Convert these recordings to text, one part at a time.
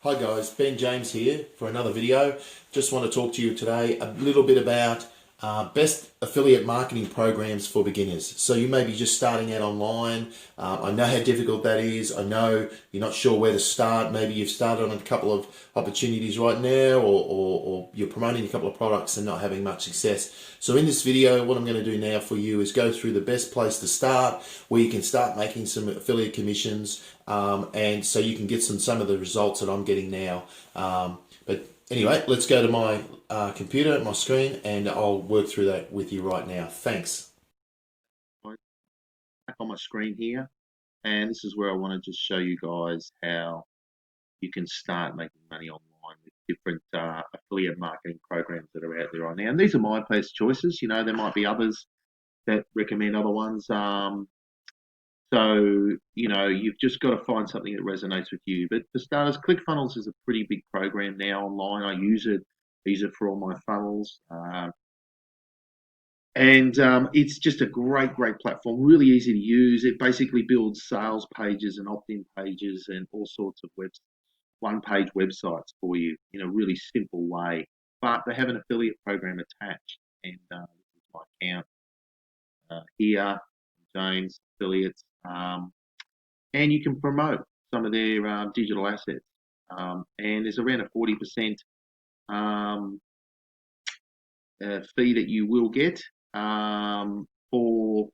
Hi guys, Ben James here for another video. Just want to talk to you today a little bit about best affiliate marketing programs for beginners. So you may be just starting out online. I know how difficult that is. I know you're not sure where to start. Maybe you've started on a couple of opportunities right now, or you're promoting a couple of products and not having much success. So in this video, what I'm going to do now for you is go through the best place to start, where you can start making some affiliate commissions, and so you can get some of the results that I'm getting now. But anyway, let's go to my computer, my screen, and I'll work through that with you right now. Thanks. Back on my screen here, and this is where I want to just show you guys how you can start making money online with different affiliate marketing programs that are out there right now. And these are my best choices. You know, there might be others that recommend other ones. So, you know, you've just got to find something that resonates with you. But for starters, ClickFunnels is a pretty big program now online. I use it for all my funnels. And it's just a great platform, really easy to use. It basically builds sales pages and opt-in pages and all sorts of one-page websites for you in a really simple way. But they have an affiliate program attached, and this is my account here, James Affiliates, and you can promote some of their digital assets. And there's around a 40% fee that you will get for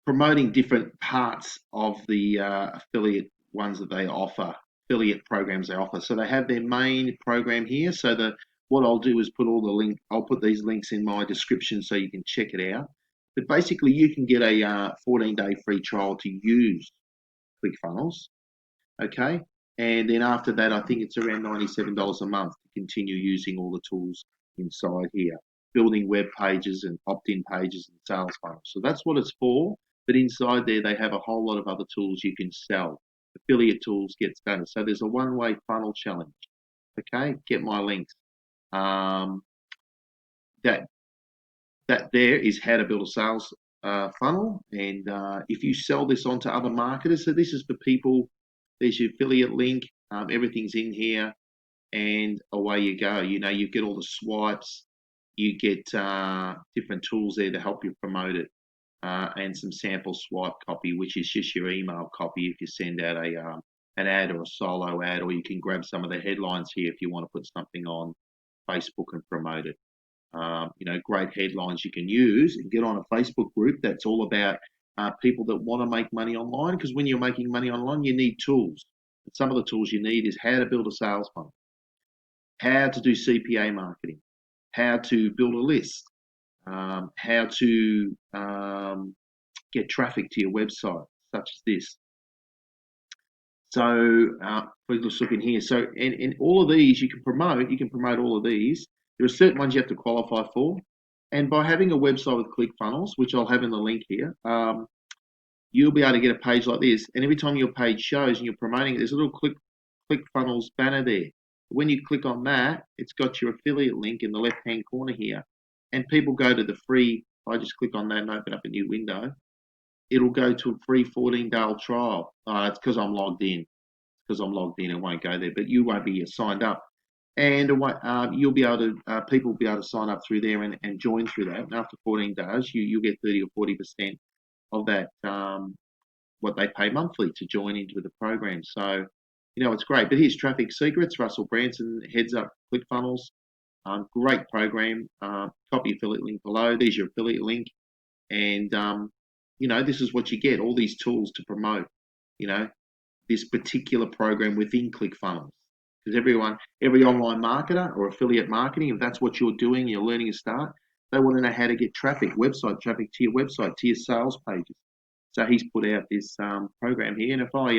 promoting different parts of the affiliate ones that they offer, affiliate programs they offer. So they have their main program here. So what I'll do is I'll put these links in my description so you can check it out. But basically you can get a 14-day free trial to use ClickFunnels, okay? And then after that, I think it's around $97 a month to continue using all the tools inside here, building web pages and opt-in pages and sales funnels. So that's what it's for. But inside there, they have a whole lot of other tools you can sell. Affiliate tools get started. So there's a one-way funnel challenge. Okay, get my links. That there is how to build a sales funnel. And if you sell this on to other marketers, so this is for people. There's your affiliate link. Everything's in here, and away you go. You know, you get all the swipes. You get different tools there to help you promote it, and some sample swipe copy, which is just your email copy if you send out an ad or a solo ad, or you can grab some of the headlines here if you want to put something on Facebook and promote it. You know, great headlines you can use and get on a Facebook group that's all about people that want to make money online, because when you're making money online, you need tools. And some of the tools you need is how to build a sales funnel, how to do CPA marketing, how to build a list, how to get traffic to your website, such as this. So please just look in here. So in all of these you can promote all of these. There are certain ones you have to qualify for. And by having a website with ClickFunnels, which I'll have in the link here, you'll be able to get a page like this. And every time your page shows and you're promoting it, there's a little ClickFunnels banner there. When you click on that, it's got your affiliate link in the left-hand corner here. And people go to the free, if I just click on that and open up a new window, it'll go to a free 14-day trial. It's because I'm logged in. It won't go there, but you won't be signed up. And you'll be able to, people will be able to sign up through there and join through that. And after 14 days, you'll get 30 or 40% of that, what they pay monthly to join into the program. So, you know, it's great. But here's Traffic Secrets. Russell Branson heads up ClickFunnels. Great program. Copy affiliate link below. There's your affiliate link. And, you know, this is what you get, all these tools to promote, you know, this particular program within ClickFunnels. Because every online marketer or affiliate marketing, if that's what you're doing, you're learning to start, they want to know how to get website traffic to your website, to your sales pages. So he's put out this program here. And if I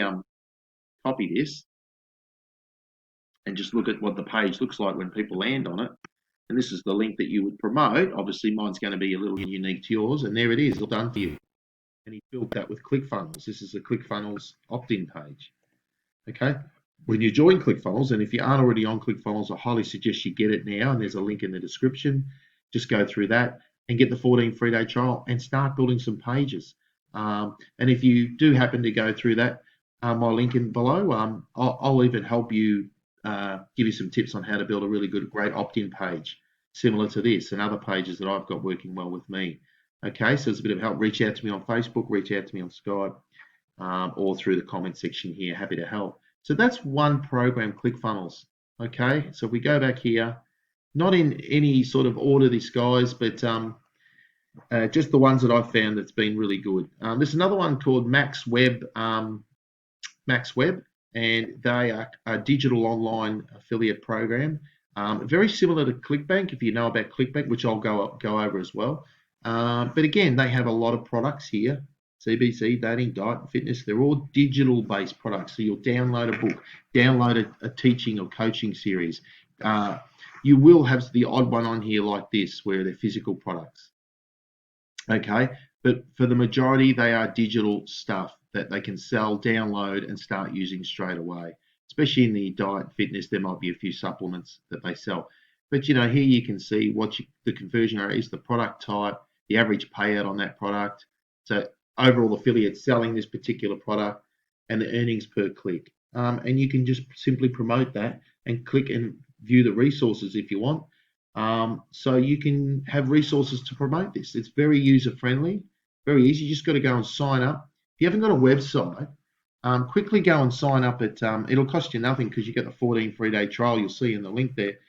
copy this and just look at what the page looks like when people land on it, and this is the link that you would promote. Obviously, mine's going to be a little unique to yours, and there it is, all done for you. And he built that with ClickFunnels. This is a ClickFunnels opt-in page. Okay. When you join ClickFunnels, and if you aren't already on ClickFunnels, I highly suggest you get it now, and there's a link in the description. Just go through that and get the 14 free-day trial and start building some pages. And if you do happen to go through that, my link in below. I'll even help you give you some tips on how to build a really great opt-in page similar to this and other pages that I've got working well with me. Okay, so it's a bit of help. Reach out to me on Facebook, reach out to me on Skype, or through the comment section here. Happy to help. So that's one program, ClickFunnels. Okay, so if we go back here, not in any sort of order, this guys, but just the ones that I've found that's been really good. There's another one called Max Web, and they are a digital online affiliate program. Very similar to ClickBank, if you know about ClickBank, which I'll go over as well. But again, they have a lot of products here. CBC, dating, diet, and fitness. They're all digital-based products. So you'll download a book, download a teaching or coaching series. You will have the odd one on here like this, where they're physical products. Okay, but for the majority, they are digital stuff that they can sell, download, and start using straight away. Especially in the diet and fitness, there might be a few supplements that they sell. But here you can see what the conversion rate is, the product type, the average payout on that product. So overall affiliates selling this particular product and the earnings per click. And you can just simply promote that and click and view the resources if you want. So you can have resources to promote this. It's very user friendly, very easy. You just got to go and sign up. If you haven't got a website, quickly go and sign up at. It'll cost you nothing because you get the 14 free-day trial. You'll see in the link there.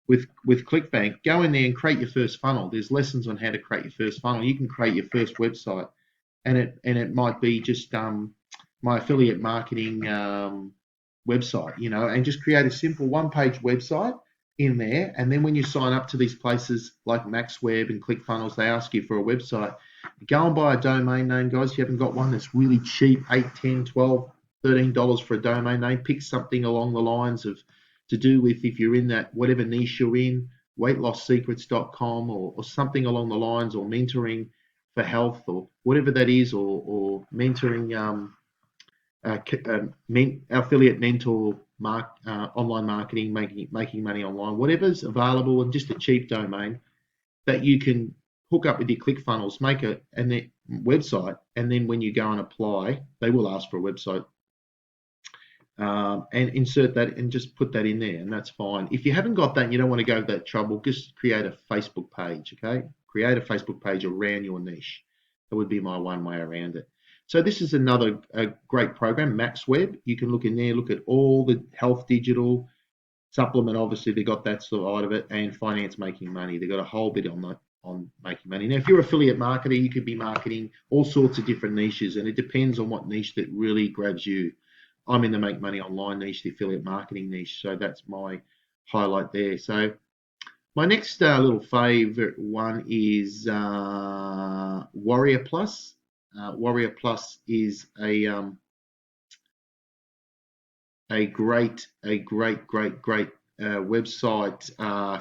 With ClickBank, go in there and create your first funnel. There's lessons on how to create your first funnel. You can create your first website, and it might be just my affiliate marketing website, and just create a simple one-page website in there. And then when you sign up to these places like MaxWeb and ClickFunnels, they ask you for a website. Go and buy a domain name, guys. If you haven't got one that's really cheap, $8, $10, $12, $13 for a domain name, pick something along the lines of to do with, if you're in that whatever niche you're in, weightlosssecrets.com or something along the lines, or mentoring for health, or whatever that is, or mentoring, affiliate mentor, online marketing, making money online, whatever's available, and just a cheap domain that you can hook up with your ClickFunnels, make a website, and then when you go and apply, they will ask for a website, and insert that and just put that in there, and that's fine. If you haven't got that and you don't want to go to that trouble, just create a Facebook page, okay? Create a Facebook page around your niche. That would be my one way around it. So this is another great program, MaxWeb. You can look in there, look at all the health digital, supplement, obviously they got that side of it, and finance making money. They've got a whole bit on that, on making money. Now, if you're an affiliate marketer, you could be marketing all sorts of different niches, and it depends on what niche that really grabs you. I'm in the make money online niche, the affiliate marketing niche, so that's my highlight there. So my next little favorite one is Warrior Plus. Warrior Plus is a great website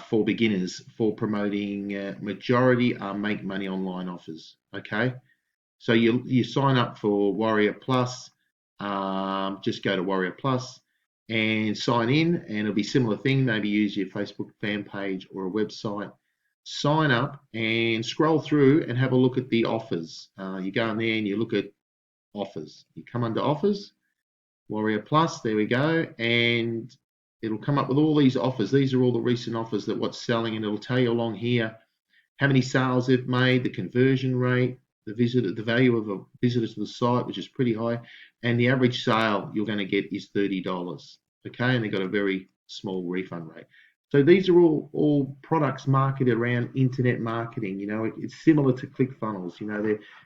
for beginners for promoting majority make money online offers. Okay, so you sign up for Warrior Plus. Just go to Warrior Plus and sign in, and it'll be a similar thing. Maybe use your Facebook fan page or a website. Sign up and scroll through and have a look at the offers. You go in there and you look at offers. You come under offers, Warrior Plus, there we go, and it'll come up with all these offers. These are all the recent offers that what's selling, and it'll tell you along here how many sales they've made, the conversion rate, the value of a visitor to the site, which is pretty high, and the average sale you're going to get is $30. Okay, and they've got a very small refund rate. So these are all products marketed around internet marketing. It's similar to ClickFunnels.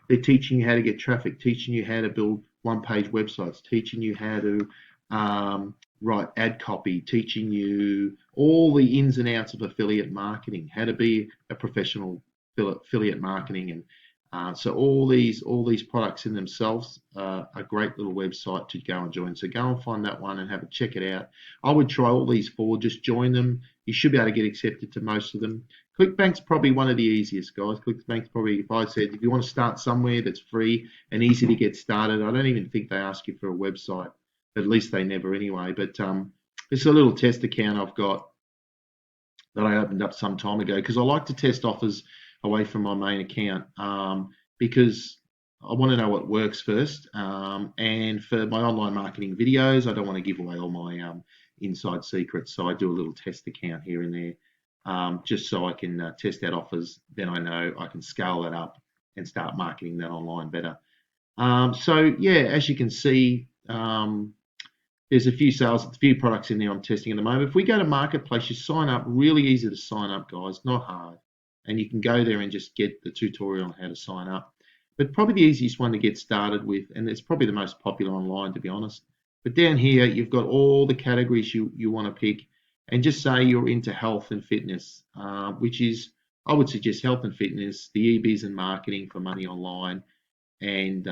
They're teaching you how to get traffic, teaching you how to build one-page websites, teaching you how to write ad copy, teaching you all the ins and outs of affiliate marketing, how to be a professional affiliate marketing, and so all these products in themselves are a great little website to go and join. So go and find that one and have a check it out. I would try all these four, just join them. You should be able to get accepted to most of them. ClickBank's probably one of the easiest, guys. ClickBank's probably, if I said, if you want to start somewhere that's free and easy to get started, I don't even think they ask you for a website. At least they never anyway. But it's a little test account I've got that I opened up some time ago because I like to test offers away from my main account because I want to know what works first. And for my online marketing videos, I don't want to give away all my inside secrets. So I do a little test account here and there, just so I can test out offers. Then I know I can scale that up and start marketing that online better. So yeah, as you can see, there's a few products in there I'm testing at the moment. If we go to Marketplace, you sign up, really easy to sign up, guys, not hard. And you can go there and just get the tutorial on how to sign up. But probably the easiest one to get started with, and it's probably the most popular online, to be honest. But down here, you've got all the categories you want to pick, and just say you're into health and fitness, which is, I would suggest health and fitness, the e-biz and marketing for money online, and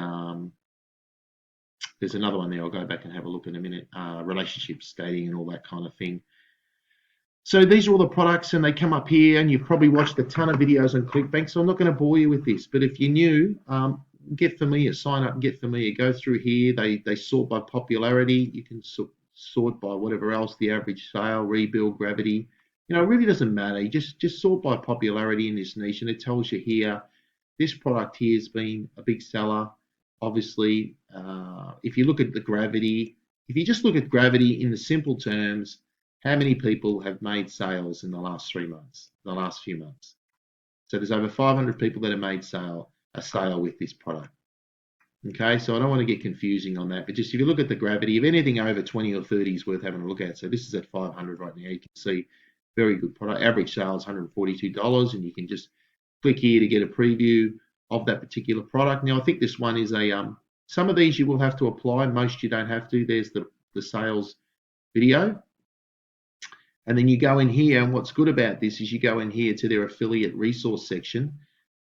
there's another one there. I'll go back and have a look in a minute. Relationships, dating, and all that kind of thing. So these are all the products, and they come up here, and you've probably watched a ton of videos on ClickBank, so I'm not going to bore you with this. But if you're new, get familiar, sign up and get familiar. Go through here. They sort by popularity. You can sort by whatever else, the average sale, rebuild, gravity. It really doesn't matter. You just sort by popularity in this niche, and it tells you here, this product here has been a big seller. Obviously, if you look at the gravity, if you just look at gravity in the simple terms, how many people have made sales in the last 3 months, the last few months? So there's over 500 people that have made a sale with this product. Okay, so I don't want to get confusing on that, but just if you look at the gravity, if anything over 20 or 30 is worth having a look at. So this is at 500 right now. You can see very good product. Average sale is $142, and you can just click here to get a preview of that particular product. Now, I think this one is some of these you will have to apply, most you don't have to. There's the sales video. And then you go in here, and what's good about this is you go in here to their affiliate resource section.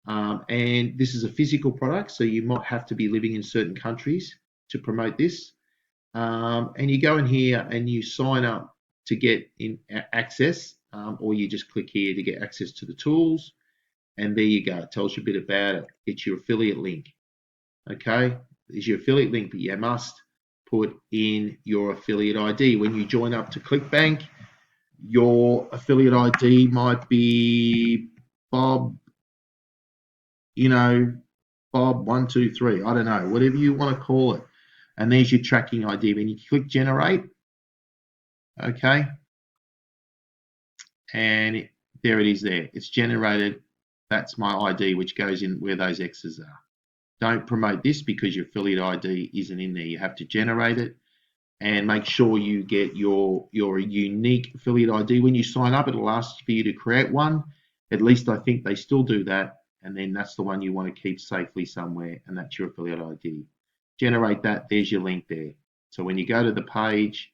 And this is a physical product, so you might have to be living in certain countries to promote this. And you go in here and you sign up to get in access, or you just click here to get access to the tools. And there you go. It tells you a bit about it. It's your affiliate link. Okay, it's your affiliate link, but you must put in your affiliate ID. When you join up to ClickBank, your affiliate ID might be Bob, Bob123. I don't know, whatever you want to call it. And there's your tracking ID. When you click generate, okay, and there it is there. It's generated. That's my ID, which goes in where those X's are. Don't promote this because your affiliate ID isn't in there. You have to generate it, and make sure you get your unique affiliate ID. When you sign up, it'll ask for you to create one. At least I think they still do that. And then that's the one you want to keep safely somewhere, and that's your affiliate ID. Generate that. There's your link there. So when you go to the page,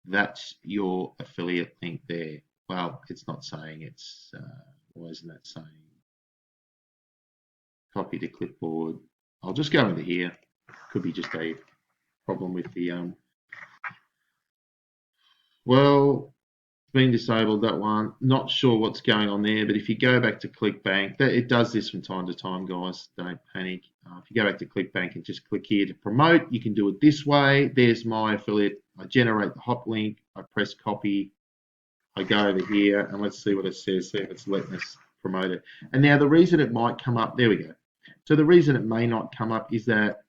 that's your affiliate link there. Well, it's not saying it's, why isn't that saying? Copy to clipboard. I'll just go into here. Could be just a problem with the, well, been disabled, that one. Not sure what's going on there, but if you go back to ClickBank, it does this from time to time, guys. Don't panic. If you go back to ClickBank and just click here to promote, you can do it this way. There's my affiliate. I generate the hop link. I press copy. I go over here, and let's see what it says. See if it's letting us promote it. And now the reason it might come up, there we go. So the reason it may not come up is that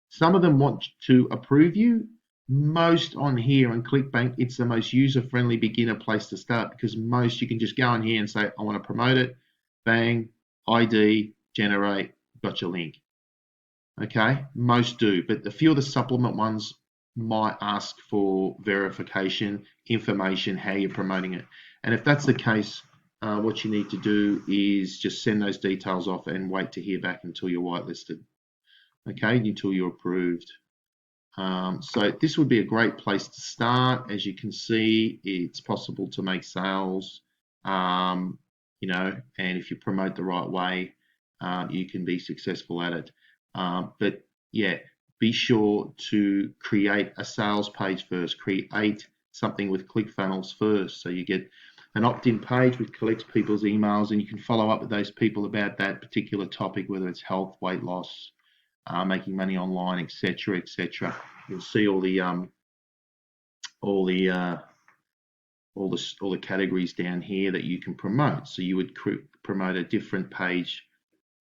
some of them want to approve you. Most on here on ClickBank, it's the most user-friendly beginner place to start, because most you can just go in here and say, I want to promote it. Bang, ID, generate, got your link. Okay, most do, but a few of the supplement ones might ask for verification, information, how you're promoting it. And if that's the case, what you need to do is just send those details off and wait to hear back until you're whitelisted. Okay, until you're approved. So this would be a great place to start. As you can see, it's possible to make sales, and if you promote the right way, you can be successful at it. But yeah, be sure to create a sales page first. Create something with ClickFunnels first, so you get an opt-in page which collects people's emails, and you can follow up with those people about that particular topic, whether it's health, weight loss, making money online, etc., etc. You'll see all the categories down here that you can promote. So you would promote a different page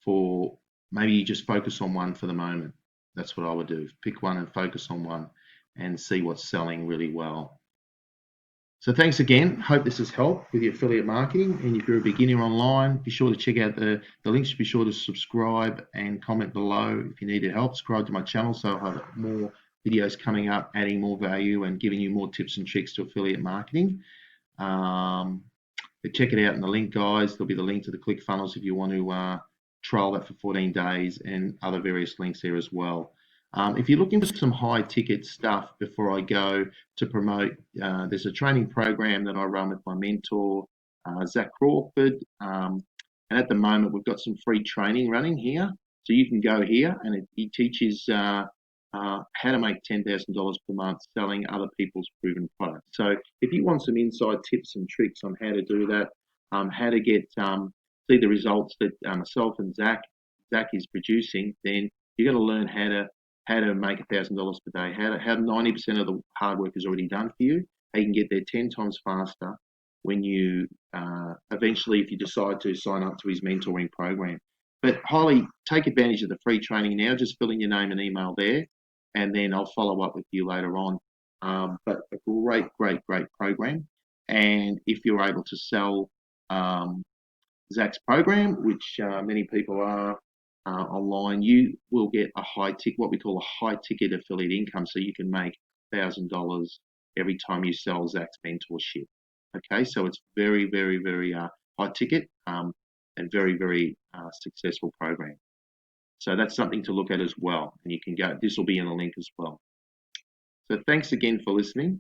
for maybe you just focus on one for the moment. That's what I would do. Pick one and focus on one and see what's selling really well. So thanks again. Hope this has helped with your affiliate marketing. And if you're a beginner online, be sure to check out the links. Be sure to subscribe and comment below if you need help. Subscribe to my channel so I'll have more videos coming up, adding more value and giving you more tips and tricks to affiliate marketing. But check it out in the link, guys. There'll be the link to the ClickFunnels if you want to trial that for 14 days and other various links there as well. If you're looking for some high ticket stuff before I go to promote, there's a training program that I run with my mentor, Zach Crawford. And at the moment, we've got some free training running here. So you can go here and he teaches how to make $10,000 per month selling other people's proven products. So if you want some inside tips and tricks on how to do that, how to get see the results that myself and Zach is producing, then you're going to learn how to make $1,000 per day, how 90% of the hard work is already done for you, how you can get there 10 times faster when you eventually, if you decide to sign up to his mentoring program. But highly take advantage of the free training now. Just fill in your name and email there, and then I'll follow up with you later on. But a great program. And if you're able to sell Zach's program, which many people are online, you will get a high ticket, what we call a high ticket affiliate income. So you can make $1,000 every time you sell Zach's mentorship. Okay, so it's very high ticket and very successful program. So that's something to look at as well. And you can go, this will be in the link as well. So thanks again for listening.